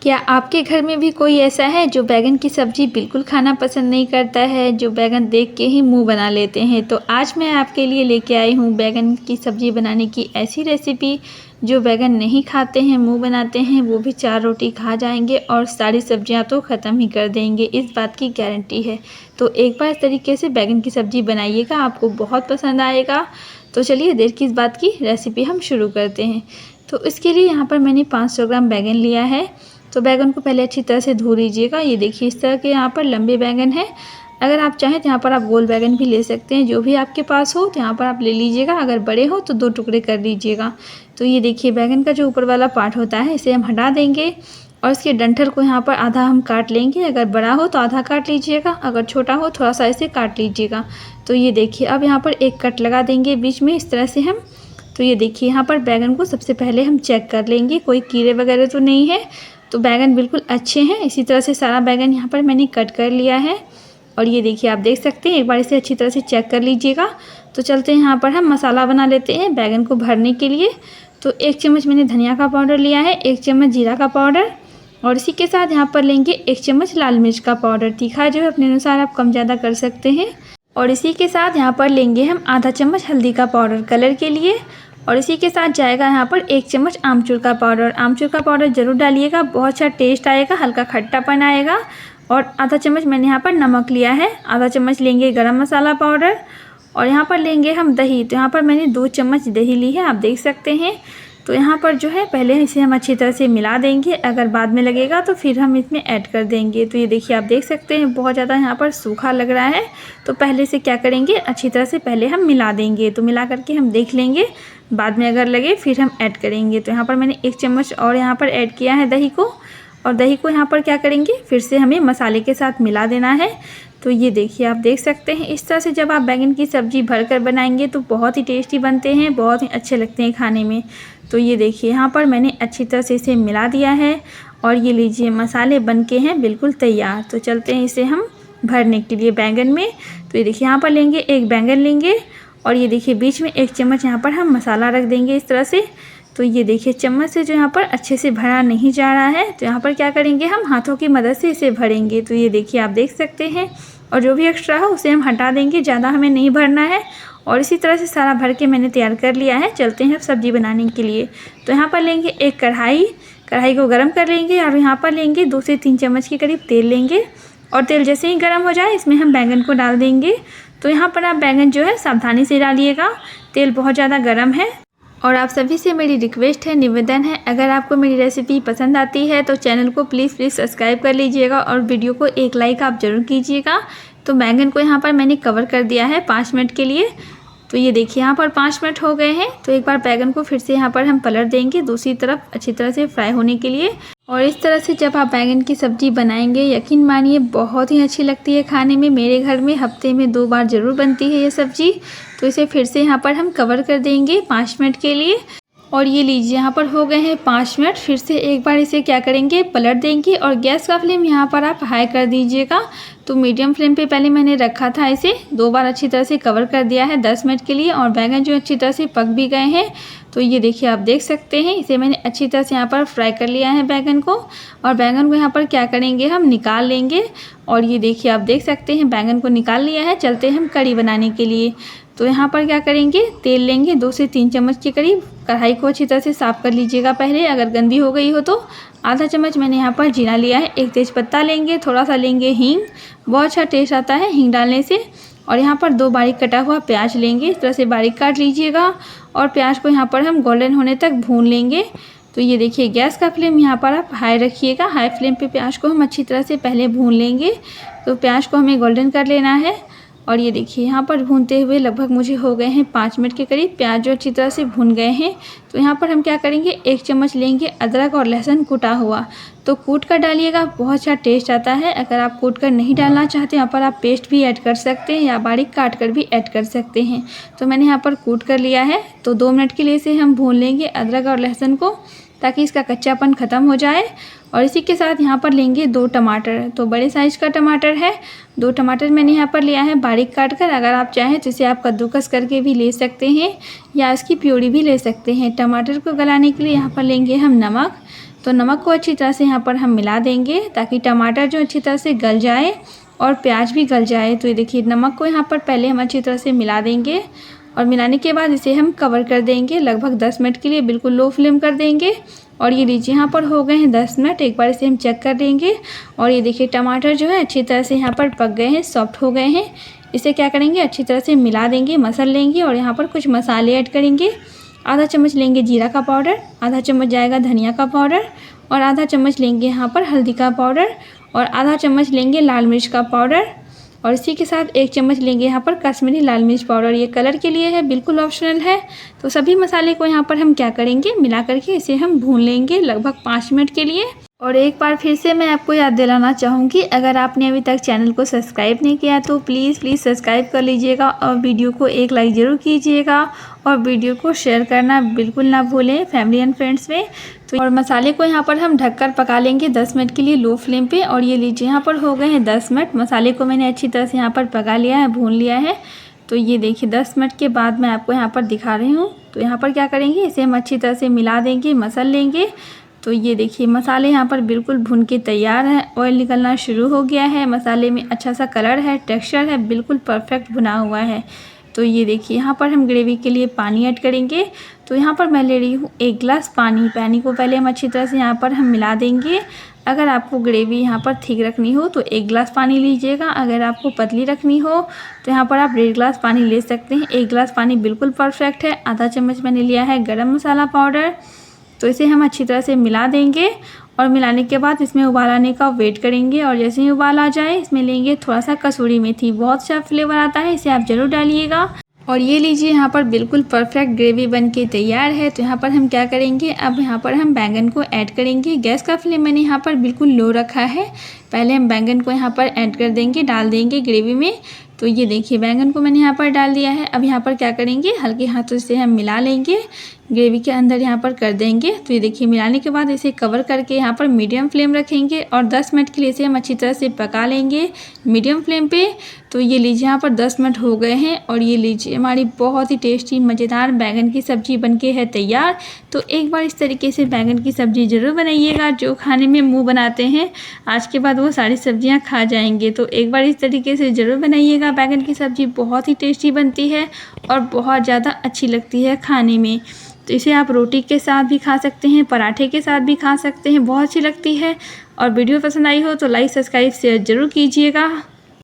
क्या आपके घर में भी कोई ऐसा है जो बैंगन की सब्ज़ी बिल्कुल खाना पसंद नहीं करता है, जो बैंगन देख के ही मुंह बना लेते हैं? तो आज मैं आपके लिए लेके आई हूँ बैंगन की सब्ज़ी बनाने की ऐसी रेसिपी जो बैंगन नहीं खाते हैं, मुंह बनाते हैं, वो भी 4 रोटी खा जाएंगे और सारी सब्जियां तो ख़त्म ही कर देंगे, इस बात की गारंटी है। तो एक बार इस तरीके से बैंगन की सब्ज़ी बनाइएगा, आपको बहुत पसंद आएगा। तो चलिए देर किस बात की, रेसिपी हम शुरू करते हैं। तो इसके लिए यहाँ पर मैंने 500 ग्राम बैंगन लिया है। तो बैंगन को पहले अच्छी तरह से धो लीजिएगा। ये देखिए इस तरह के यहाँ पर लंबे बैंगन हैं। अगर आप चाहें तो यहाँ पर आप गोल बैंगन भी ले सकते हैं, जो भी आपके पास हो तो यहाँ पर आप ले लीजिएगा। अगर बड़े हो तो 2 टुकड़े कर लीजिएगा। तो ये देखिए बैंगन का जो ऊपर वाला पार्ट होता है इसे हम हटा देंगे और इसके डंठल को यहाँ पर आधा हम काट लेंगे। अगर बड़ा हो तो आधा काट लीजिएगा, अगर छोटा हो थोड़ा सा इसे काट लीजिएगा। तो ये देखिए अब यहाँ पर एक कट लगा देंगे बीच में इस तरह से हम। तो ये देखिए यहाँ पर बैंगन को सबसे पहले हम चेक कर लेंगे, कोई कीड़े वगैरह तो नहीं है। तो बैंगन बिल्कुल अच्छे हैं। इसी तरह से सारा बैंगन यहाँ पर मैंने कट कर लिया है। और ये देखिए आप देख सकते हैं, एक बार इसे अच्छी तरह से चेक कर लीजिएगा। तो चलते हैं यहाँ पर हम मसाला बना लेते हैं बैंगन को भरने के लिए। तो 1 चम्मच मैंने धनिया का पाउडर लिया है, 1 चम्मच जीरा का पाउडर और इसी के साथ यहाँ पर लेंगे 1 चम्मच लाल मिर्च का पाउडर। तीखा जो है अपने अनुसार आप कम ज़्यादा कर सकते हैं। और इसी के साथ यहाँ पर लेंगे हम आधा चम्मच हल्दी का पाउडर कलर के लिए। और इसी के साथ जाएगा यहाँ पर 1 चम्मच आमचूर का पाउडर। आमचूर का पाउडर ज़रूर डालिएगा, बहुत अच्छा टेस्ट आएगा, हल्का खट्टापन आएगा। और आधा चम्मच मैंने यहाँ पर नमक लिया है। आधा चम्मच लेंगे गरम मसाला पाउडर और यहाँ पर लेंगे हम दही। तो यहाँ पर मैंने 2 चम्मच दही ली है, आप देख सकते हैं। तो यहाँ पर जो है पहले इसे हम अच्छी तरह से मिला देंगे, अगर बाद में लगेगा तो फिर हम इसमें ऐड कर देंगे। तो ये देखिए आप देख सकते हैं बहुत ज़्यादा यहाँ पर सूखा लग रहा है। तो पहले से क्या करेंगे, अच्छी तरह से पहले हम मिला देंगे। तो मिला करके हम देख लेंगे, बाद में अगर लगे फिर हम ऐड करेंगे। तो यहाँ पर मैंने 1 चम्मच और यहाँ पर ऐड किया है दही को। और दही को यहाँ पर क्या करेंगे, फिर से हमें मसाले के साथ मिला देना है। तो ये देखिए आप देख सकते हैं, इस तरह से जब आप बैंगन की सब्ज़ी भरकर बनाएंगे तो बहुत ही टेस्टी बनते हैं, बहुत ही अच्छे लगते हैं खाने में। तो ये देखिए यहाँ पर मैंने अच्छी तरह से इसे मिला दिया है और ये लीजिए मसाले बन के हैं बिल्कुल तैयार। तो चलते हैं इसे हम भरने के लिए बैंगन में। तो ये देखिए यहाँ पर लेंगे 1 बैंगन लेंगे और ये देखिए बीच में 1 चम्मच यहाँ पर हम मसाला रख देंगे इस तरह से। तो ये देखिए चम्मच से जो यहाँ पर अच्छे से भरा नहीं जा रहा है, तो यहाँ पर क्या करेंगे, हम हाथों की मदद से इसे भरेंगे। तो ये देखिए आप देख सकते हैं और जो भी एक्स्ट्रा हो उसे हम हटा देंगे, ज़्यादा हमें नहीं भरना है। और इसी तरह से सारा भर के मैंने तैयार कर लिया है। चलते हैं अब सब्ज़ी बनाने के लिए। तो यहाँ पर लेंगे एक कढ़ाई को गर्म कर लेंगे और यहाँ पर लेंगे 2 से 3 चम्मच के करीब तेल लेंगे। और तेल जैसे ही गर्म हो जाए इसमें हम बैंगन को डाल देंगे। तो यहाँ पर आप बैंगन जो है सावधानी से डालिएगा, तेल बहुत ज़्यादा गर्म है। और आप सभी से मेरी रिक्वेस्ट है, निवेदन है, अगर आपको मेरी रेसिपी पसंद आती है तो चैनल को प्लीज़ सब्सक्राइब कर लीजिएगा और वीडियो को एक लाइक आप ज़रूर कीजिएगा। तो बैंगन को यहाँ पर मैंने कवर कर दिया है 5 मिनट के लिए। तो ये देखिए यहाँ पर 5 मिनट हो गए हैं। तो एक बार बैंगन को फिर से यहाँ पर हम पलट देंगे दूसरी तरफ अच्छी तरह से फ्राई होने के लिए। और इस तरह से जब आप बैंगन की सब्ज़ी बनाएंगे, यकीन मानिए बहुत ही अच्छी लगती है खाने में। मेरे घर में हफ्ते में 2 बार ज़रूर बनती है ये सब्ज़ी। तो इसे फिर से यहाँ पर हम कवर कर देंगे 5 मिनट के लिए। और ये लीजिए यहाँ पर हो गए हैं 5 मिनट। फिर से एक बार इसे क्या करेंगे, पलट देंगे और गैस का फ्लेम यहाँ पर आप हाई कर दीजिएगा। तो मीडियम फ्लेम पे पहले मैंने रखा था, इसे 2 बार अच्छी तरह से कवर कर दिया है 10 मिनट के लिए। और बैंगन जो अच्छी तरह से पक भी गए हैं। तो ये देखिए आप देख सकते हैं, इसे मैंने अच्छी तरह से यहाँ पर फ्राई कर लिया है बैंगन को। और बैंगन को यहाँ पर क्या करेंगे, हम निकाल लेंगे। और ये देखिए आप देख सकते हैं बैंगन को निकाल लिया है। चलते हैं हम कढ़ी बनाने के लिए। तो यहाँ पर क्या करेंगे, तेल लेंगे 2 से 3 चम्मच के करीब। कढ़ाई को अच्छी तरह से साफ़ कर लीजिएगा पहले, अगर गंदी हो गई हो तो। आधा चम्मच मैंने यहाँ पर जीरा लिया है, 1 तेज़पत्ता लेंगे, थोड़ा सा लेंगे हींग, बहुत अच्छा टेस्ट आता है हींग डालने से। और यहाँ पर 2 बारीक कटा हुआ प्याज लेंगे, इस तरह से बारीक काट लीजिएगा। और प्याज को यहाँ पर हम गोल्डन होने तक भून लेंगे। तो ये देखिए गैस का फ्लेम यहाँ पर आप हाई रखिएगा, हाई फ्लेम पे प्याज को हम अच्छी तरह से पहले भून लेंगे। तो प्याज को हमें गोल्डन कर लेना है। और ये देखिए यहाँ पर भूनते हुए लगभग मुझे हो गए हैं 5 मिनट के करीब, प्याज जो अच्छी तरह से भून गए हैं। तो यहाँ पर हम क्या करेंगे, 1 चम्मच लेंगे अदरक और लहसुन कूटा हुआ। तो कूट कर डालिएगा, बहुत अच्छा टेस्ट आता है। अगर आप कूट कर नहीं डालना चाहते, यहाँ पर आप पेस्ट भी ऐड कर सकते हैं या बारीक काट कर भी ऐड कर सकते हैं। तो मैंने यहाँ पर कूट कर लिया है। तो 2 मिनट के लिए इसे हम भून लेंगे अदरक और लहसुन को, ताकि इसका कच्चापन ख़त्म हो जाए। और इसी के साथ यहाँ पर लेंगे 2 टमाटर। तो बड़े साइज़ का टमाटर है, 2 टमाटर मैंने यहाँ पर लिया है बारीक काट कर। अगर आप चाहें तो इसे आप कद्दूकस करके भी ले सकते हैं या इसकी प्यूरी भी ले सकते हैं। टमाटर को गलाने के लिए यहाँ पर लेंगे हम नमक। तो नमक को अच्छी तरह से यहाँ पर हम मिला देंगे ताकि टमाटर जो अच्छी तरह से गल जाए और प्याज भी गल जाए। तो ये देखिए नमक को यहाँ पर पहले हम अच्छी तरह से मिला देंगे और मिलाने के बाद इसे हम कवर कर देंगे लगभग 10 मिनट के लिए, बिल्कुल लो फ्लेम कर देंगे। और ये लीजिए यहाँ पर हो गए हैं 10 मिनट। एक बार इसे हम चेक कर देंगे और ये देखिए टमाटर जो है अच्छी तरह से यहाँ पर पक गए हैं, सॉफ्ट हो गए हैं। इसे क्या करेंगे, अच्छी तरह से मिला देंगे, मसल लेंगे और यहाँ पर कुछ मसाले ऐड करेंगे। आधा चम्मच लेंगे जीरा का पाउडर, आधा चम्मच जाएगा धनिया का पाउडर और आधा चम्मच लेंगे यहाँ पर हल्दी का पाउडर और आधा चम्मच लेंगे लाल मिर्च का पाउडर और इसी के साथ 1 चम्मच लेंगे यहाँ पर कश्मीरी लाल मिर्च पाउडर। ये कलर के लिए है, बिल्कुल ऑप्शनल है। तो सभी मसाले को यहाँ पर हम क्या करेंगे, मिला करके इसे हम भून लेंगे लगभग 5 मिनट के लिए। और एक बार फिर से मैं आपको याद दिलाना चाहूँगी, अगर आपने अभी तक चैनल को सब्सक्राइब नहीं किया तो प्लीज़ सब्सक्राइब कर लीजिएगा और वीडियो को एक लाइक ज़रूर कीजिएगा और वीडियो को शेयर करना बिल्कुल ना भूलें फैमिली एंड फ्रेंड्स में। तो और मसाले को यहाँ पर हम ढककर पका लेंगे 10 मिनट के लिए लो फ्लेम पे। और ये लीजिए यहाँ पर हो गए हैं 10 मिनट। मसाले को मैंने अच्छी तरह से यहाँ पर पका लिया है, भून लिया है। तो ये देखिए 10 मिनट के बाद मैं आपको यहाँ पर दिखा रही हूँ। तो यहाँ पर क्या करेंगे, इसे हम अच्छी तरह से मिला देंगे, मसल लेंगे। तो ये देखिए मसाले यहाँ पर बिल्कुल भुन के तैयार है, ऑयल निकलना शुरू हो गया है, मसाले में अच्छा सा कलर है, टेक्सचर है, बिल्कुल परफेक्ट भुना हुआ है। तो ये देखिए यहाँ पर हम ग्रेवी के लिए पानी ऐड करेंगे। तो यहाँ पर मैं ले रही हूँ 1 गिलास पानी को पहले हम अच्छी तरह से यहाँ पर हम मिला देंगे। अगर आपको ग्रेवी यहाँ पर थिक रखनी हो तो 1 गिलास पानी लीजिएगा, अगर आपको पतली रखनी हो तो यहाँ पर आप 1.5 गिलास पानी ले सकते हैं। 1 गिलास पानी बिल्कुल परफेक्ट है। आधा चम्मच मैंने लिया है गरम मसाला पाउडर। तो इसे हम अच्छी तरह से मिला देंगे और मिलाने के बाद इसमें उबाल आने का वेट करेंगे और जैसे ही उबाल आ जाए इसमें लेंगे थोड़ा सा कसूरी मेथी, बहुत अच्छा फ्लेवर आता है, इसे आप ज़रूर डालिएगा। और ये लीजिए यहाँ पर बिल्कुल परफेक्ट ग्रेवी बन के तैयार है। तो यहाँ पर हम क्या करेंगे, अब यहाँ पर हम बैंगन को ऐड करेंगे। गैस का फ्लेम मैंने यहाँ पर बिल्कुल लो रखा है। पहले हम बैंगन को यहाँ पर ऐड कर देंगे, डाल देंगे ग्रेवी में। तो ये देखिए बैंगन को मैंने यहाँ पर डाल दिया है। अब यहाँ पर क्या करेंगे, हल्के हाथों से हम मिला लेंगे, ग्रेवी के अंदर यहाँ पर कर देंगे। तो ये देखिए मिलाने के बाद इसे कवर करके यहाँ पर मीडियम फ्लेम रखेंगे और 10 मिनट के लिए इसे हम अच्छी तरह से पका लेंगे मीडियम फ्लेम पे। तो ये लीजिए यहाँ पर 10 मिनट हो गए हैं और ये लीजिए हमारी बहुत ही टेस्टी मज़ेदार बैंगन की सब्ज़ी बनके है तैयार। तो एक बार इस तरीके से बैंगन की सब्ज़ी ज़रूर बनाइएगा। जो खाने में मुँह बनाते हैं आज के बाद वो सारी सब्जियाँ खा जाएंगे। तो एक बार इस तरीके से ज़रूर बनाइएगा। बैंगन की सब्ज़ी बहुत ही टेस्टी बनती है और बहुत ज़्यादा अच्छी लगती है खाने में। तो इसे आप रोटी के साथ भी खा सकते हैं, पराठे के साथ भी खा सकते हैं, बहुत अच्छी लगती है। और वीडियो पसंद आई हो तो लाइक, सब्सक्राइब, शेयर ज़रूर कीजिएगा।